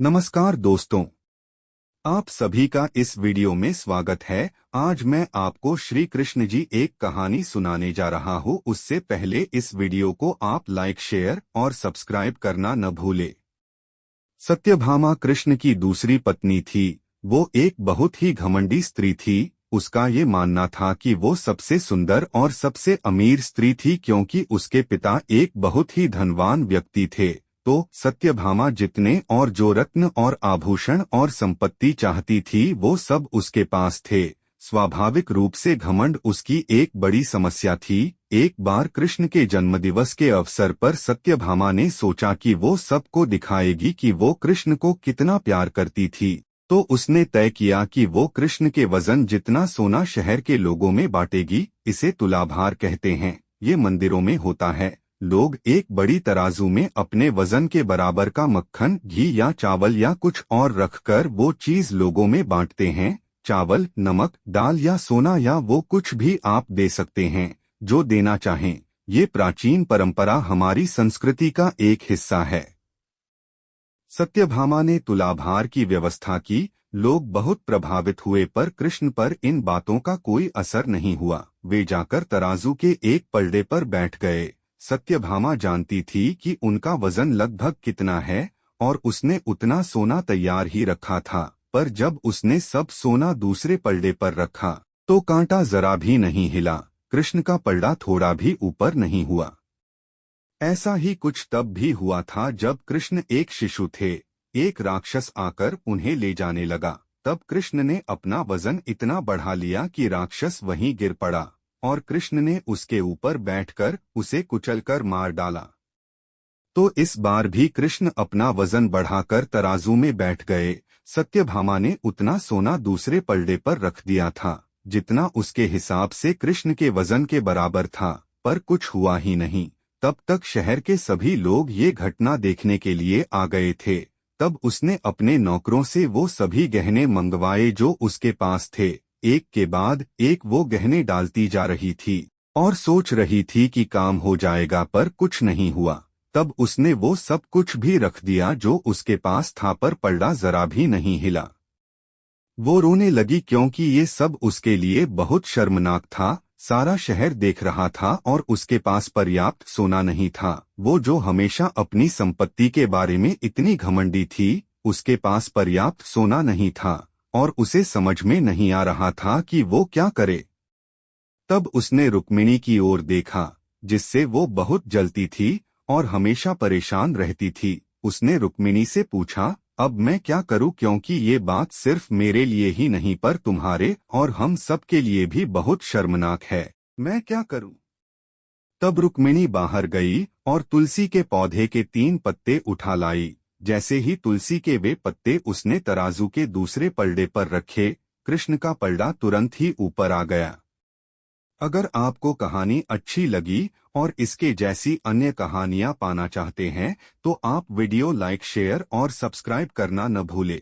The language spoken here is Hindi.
नमस्कार दोस्तों, आप सभी का इस वीडियो में स्वागत है। आज मैं आपको श्री कृष्ण जी एक कहानी सुनाने जा रहा हूँ। उससे पहले इस वीडियो को आप लाइक, शेयर और सब्सक्राइब करना न भूले। सत्यभामा कृष्ण की दूसरी पत्नी थी। वो एक बहुत ही घमंडी स्त्री थी। उसका ये मानना था कि वो सबसे सुंदर और सबसे अमीर स्त्री थी, क्योंकि उसके पिता एक बहुत ही धनवान व्यक्ति थे। तो सत्यभामा जितने और जो रत्न और आभूषण और संपत्ति चाहती थी वो सब उसके पास थे। स्वाभाविक रूप से घमंड उसकी एक बड़ी समस्या थी। एक बार कृष्ण के जन्मदिवस के अवसर पर सत्यभामा ने सोचा कि वो सबको दिखाएगी कि वो कृष्ण को कितना प्यार करती थी। तो उसने तय किया कि वो कृष्ण के वजन जितना सोना शहर के लोगों में बांटेगी। इसे तुलाभार कहते हैं। ये मंदिरों में होता है। लोग एक बड़ी तराजू में अपने वजन के बराबर का मक्खन, घी या चावल या कुछ और रखकर वो चीज लोगों में बांटते हैं। चावल, नमक, दाल या सोना या वो कुछ भी आप दे सकते हैं जो देना चाहें। ये प्राचीन परंपरा हमारी संस्कृति का एक हिस्सा है। सत्यभामा ने तुलाभार की व्यवस्था की। लोग बहुत प्रभावित हुए, पर कृष्ण पर इन बातों का कोई असर नहीं हुआ। वे जाकर तराजू के एक पलड़े पर बैठ गए। सत्यभामा जानती थी कि उनका वजन लगभग कितना है और उसने उतना सोना तैयार ही रखा था। पर जब उसने सब सोना दूसरे पलड़े पर रखा तो कांटा जरा भी नहीं हिला। कृष्ण का पलड़ा थोड़ा भी ऊपर नहीं हुआ। ऐसा ही कुछ तब भी हुआ था जब कृष्ण एक शिशु थे। एक राक्षस आकर उन्हें ले जाने लगा। तब कृष्ण ने अपना वजन इतना बढ़ा लिया कि राक्षस वहीं गिर पड़ा और कृष्ण ने उसके ऊपर बैठकर उसे कुचलकर मार डाला। तो इस बार भी कृष्ण अपना वजन बढ़ाकर तराजू में बैठ गए। सत्यभामा ने उतना सोना दूसरे पलड़े पर रख दिया था जितना उसके हिसाब से कृष्ण के वजन के बराबर था, पर कुछ हुआ ही नहीं। तब तक शहर के सभी लोग ये घटना देखने के लिए आ गए थे। तब उसने अपने नौकरों से वो सभी गहने मंगवाए जो उसके पास थे। एक के बाद एक वो गहने डालती जा रही थी और सोच रही थी कि काम हो जाएगा, पर कुछ नहीं हुआ। तब उसने वो सब कुछ भी रख दिया जो उसके पास था, पर पलड़ा जरा भी नहीं हिला। वो रोने लगी क्योंकि ये सब उसके लिए बहुत शर्मनाक था। सारा शहर देख रहा था और उसके पास पर्याप्त सोना नहीं था। वो जो हमेशा अपनी संपत्ति के बारे में इतनी घमंडी थी, उसके पास पर्याप्त सोना नहीं था और उसे समझ में नहीं आ रहा था कि वो क्या करे। तब उसने रुक्मिणी की ओर देखा, जिससे वो बहुत जलती थी और हमेशा परेशान रहती थी। उसने रुक्मिणी से पूछा, अब मैं क्या करूं, क्योंकि ये बात सिर्फ मेरे लिए ही नहीं पर तुम्हारे और हम सब के लिए भी बहुत शर्मनाक है। मैं क्या करूं? तब रुक्मिणी बाहर गई और तुलसी के पौधे के 3 पत्ते उठा लाई। जैसे ही तुलसी के वे पत्ते उसने तराजू के दूसरे पलड़े पर रखे, कृष्ण का पलड़ा तुरंत ही ऊपर आ गया। अगर आपको कहानी अच्छी लगी और इसके जैसी अन्य कहानियां पाना चाहते हैं तो आप वीडियो लाइक, शेयर और सब्सक्राइब करना न भूलें।